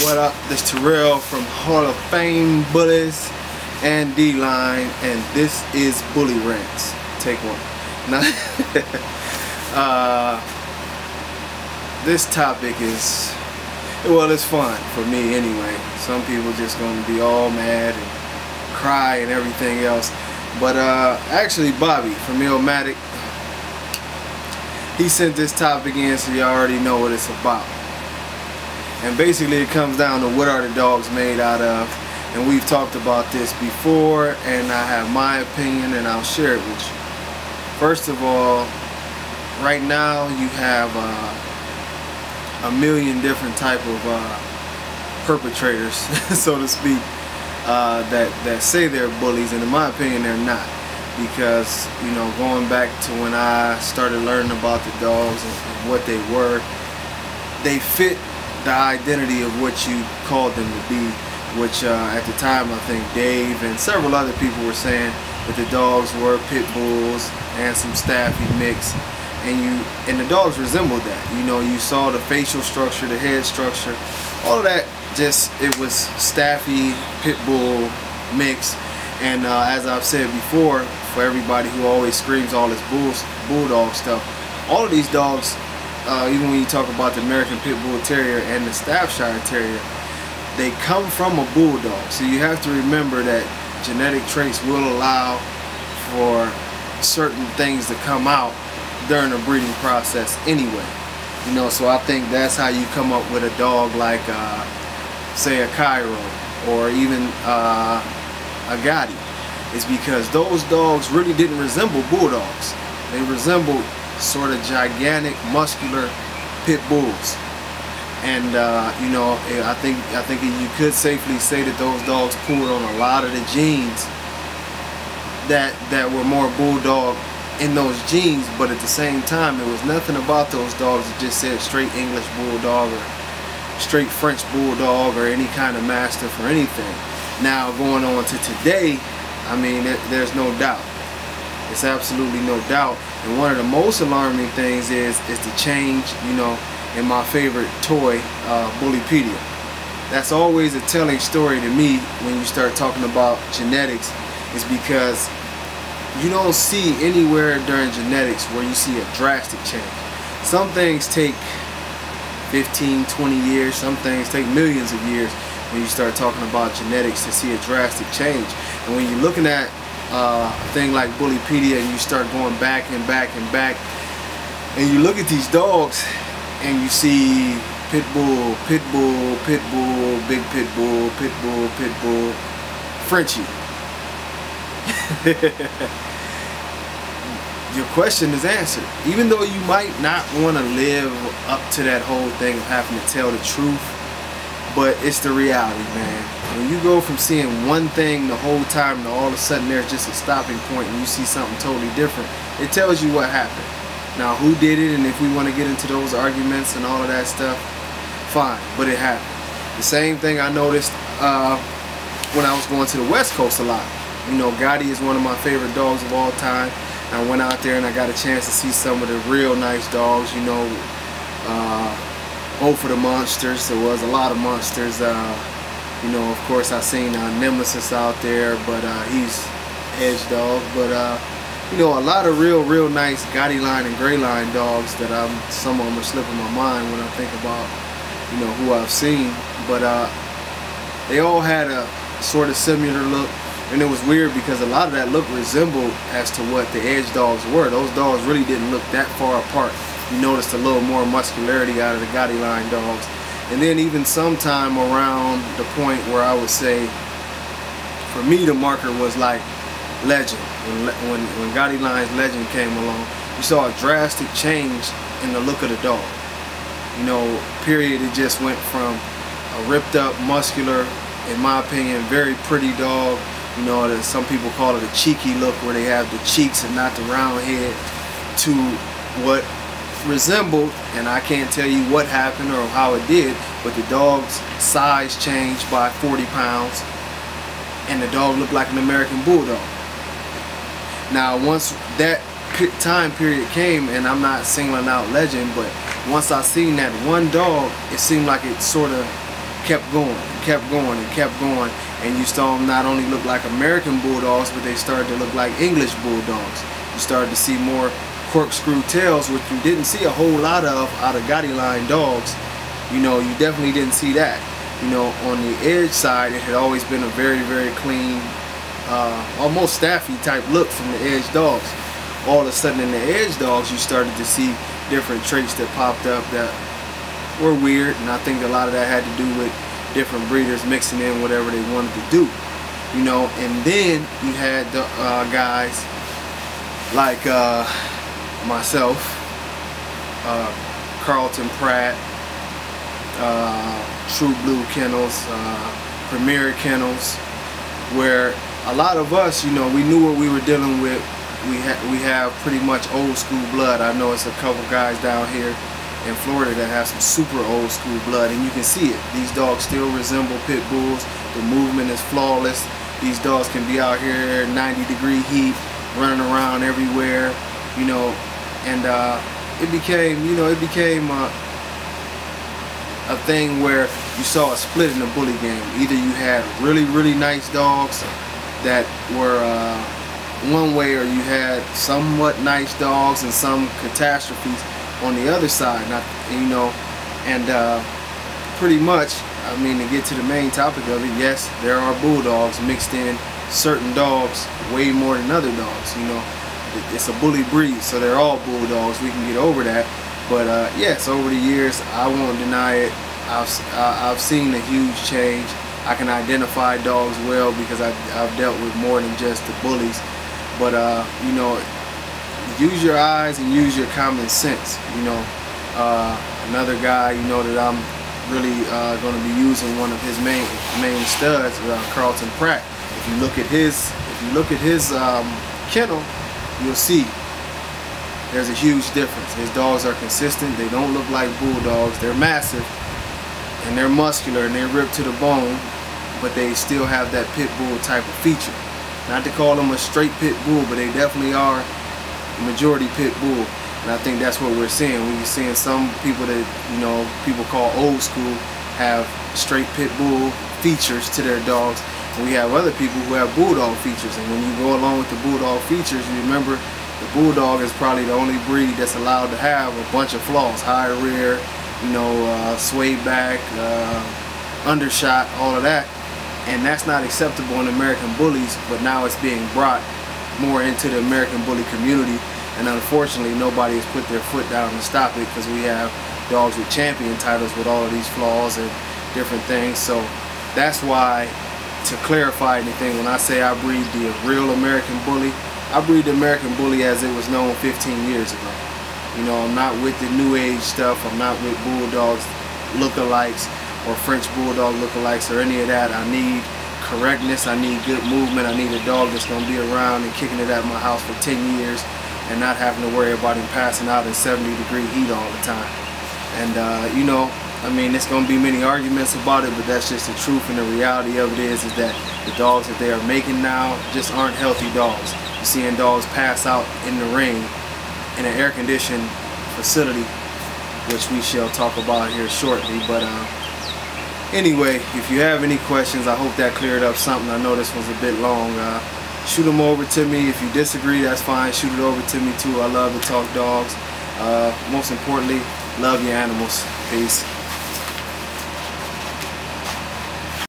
What up? This Terrell from Hall of Fame Bullies and D-Line, and this is Bully Rants. Take one. Now, this topic is, well, it's fun for me anyway. Some people just gonna be all mad and cry and everything else. But actually, Bobby from Illmatic, he sent this topic in, so you already know what it's about. And basically it comes down to what are the dogs made out of. And we've talked about this before, and I have my opinion and I'll share it with you. First of all, right now you have a million different type of perpetrators, so to speak, that say they're bullies, and in my opinion they're not. Because, you know, going back to when I started learning about the dogs and what they were, they fit the identity of what you called them to be, which at the time I think Dave and several other people were saying that the dogs were pit bulls and some staffy mix, and the dogs resembled that. You know, you saw the facial structure, the head structure, all of that, just it was staffy pit bull mix. And as I've said before, for everybody who always screams all this bulldog stuff, all of these dogs, even when you talk about the American Pit Bull Terrier and the Staffordshire Terrier, they come from a bulldog. So you have to remember that genetic traits will allow for certain things to come out during the breeding process anyway. You know, so I think that's how you come up with a dog like, say, a Cairo or even a Gotti. Is because those dogs really didn't resemble bulldogs. They resembled sort of gigantic, muscular pit bulls. And you know, I think you could safely say that those dogs pulled on a lot of the genes that were more bulldog in those genes, but at the same time, there was nothing about those dogs that just said straight English bulldog or straight French bulldog or any kind of mastiff or anything. Now, going on to today, I mean, there's no doubt. It's absolutely no doubt. And one of the most alarming things is the change, you know, in my favorite toy, Bullypedia. That's always a telling story to me when you start talking about genetics, is because you don't see anywhere during genetics where you see a drastic change. Some things take 15, 20 years, some things take millions of years when you start talking about genetics to see a drastic change. And when you're looking at a thing like Bullypedia and you start going back and back and back, and you look at these dogs and you see pit bull, pit bull, pit bull, big pit bull, pit bull, pit bull, Frenchie. Your question is answered. Even though you might not want to live up to that whole thing of having to tell the truth, but it's the reality, man. When you go from seeing one thing the whole time to all of a sudden there's just a stopping point and you see something totally different, it tells you what happened. Now, who did it, and if we want to get into those arguments and all of that stuff, fine, but it happened. The same thing I noticed when I was going to the West Coast a lot. You know, Gotti is one of my favorite dogs of all time. I went out there and I got a chance to see some of the real nice dogs, you know, both of the monsters. There was a lot of monsters. You know, of course, I seen Nemesis out there, but he's edge dog. But you know, a lot of real nice Gotti line and Gray line dogs that some of them are slipping my mind when I think about, you know, who I've seen. But they all had a sort of similar look, and it was weird because a lot of that look resembled as to what the edge dogs were. Those dogs really didn't look that far apart. You noticed a little more muscularity out of the Gotti line dogs. And then even sometime around the point where I would say, for me, the marker was like Legend. When Gotti line's Legend came along, you saw a drastic change in the look of the dog. You know, period. It just went from a ripped up, muscular, in my opinion, very pretty dog. You know, some people call it a cheeky look, where they have the cheeks and not the round head, to what resembled, and I can't tell you what happened or how it did, but the dog's size changed by 40 pounds and the dog looked like an American Bulldog. Now, once that time period came, and I'm not singling out Legend, but once I seen that one dog, it seemed like it sort of kept going and kept going and kept going, and you saw them not only look like American bulldogs, but they started to look like English bulldogs. You started to see more corkscrew tails, which you didn't see a whole lot of out of Gotti line dogs. You know, you definitely didn't see that. You know, on the edge side, it had always been a very, very clean, almost staffy type look from the edge dogs. All of a sudden in the edge dogs, you started to see different traits that popped up that were weird, and I think a lot of that had to do with different breeders mixing in whatever they wanted to do. You know, and then you had the guys like myself, Carlton Pratt, True Blue Kennels, Premier Kennels, where a lot of us, you know, we knew what we were dealing with. We have pretty much old school blood. I know it's a couple guys down here in Florida that have some super old school blood, and you can see it. These dogs still resemble pit bulls. The movement is flawless. These dogs can be out here 90-degree heat, running around everywhere, you know, and it became, you know, a thing where you saw a split in the bully game. Either you had really, really nice dogs that were one way, or you had somewhat nice dogs and some catastrophes on the other side. Not, you know, and pretty much, I mean, to get to the main topic of it, yes, there are bulldogs mixed in certain dogs way more than other dogs. You know, it's a bully breed, so they're all bulldogs. We can get over that. But yes, over the years, I won't deny it, I've seen a huge change. I can identify dogs well because I've dealt with more than just the bullies. But you know, use your eyes and use your common sense. You know, another guy, you know, that I'm really going to be using one of his main studs, Carlton Pratt. If you look at his kennel, you'll see there's a huge difference. His dogs are consistent. They don't look like bulldogs. They're massive and they're muscular and they're ripped to the bone, but they still have that pit bull type of feature. Not to call them a straight pit bull, but they definitely are a majority pit bull. And I think that's what we're seeing. We're seeing some people that, you know, people call old school have straight pit bull features to their dogs. And we have other people who have bulldog features. And when you go along with the bulldog features, you remember the bulldog is probably the only breed that's allowed to have a bunch of flaws. High rear, you know, sway back, undershot, all of that. And that's not acceptable in American bullies, but now it's being brought more into the American bully community. And unfortunately, nobody has put their foot down to stop it, because we have dogs with champion titles with all of these flaws and different things. So that's why, to clarify anything, when I say I breed the real American bully, I breed the American bully as it was known 15 years ago. You know, I'm not with the new age stuff. I'm not with bulldogs lookalikes or French bulldog lookalikes or any of that. I need correctness. I need good movement. I need a dog that's going to be around and kicking it at my house for 10 years and not having to worry about him passing out in 70-degree heat all the time. And you know, I mean, there's going to be many arguments about it, but that's just the truth. And the reality of it is that the dogs that they are making now just aren't healthy dogs. You're seeing dogs pass out in the ring in an air-conditioned facility, which we shall talk about here shortly. But anyway, if you have any questions, I hope that cleared up something. I know this was a bit long. Shoot them over to me. If you disagree, that's fine. Shoot it over to me too. I love to talk dogs. Most importantly, love your animals. Peace.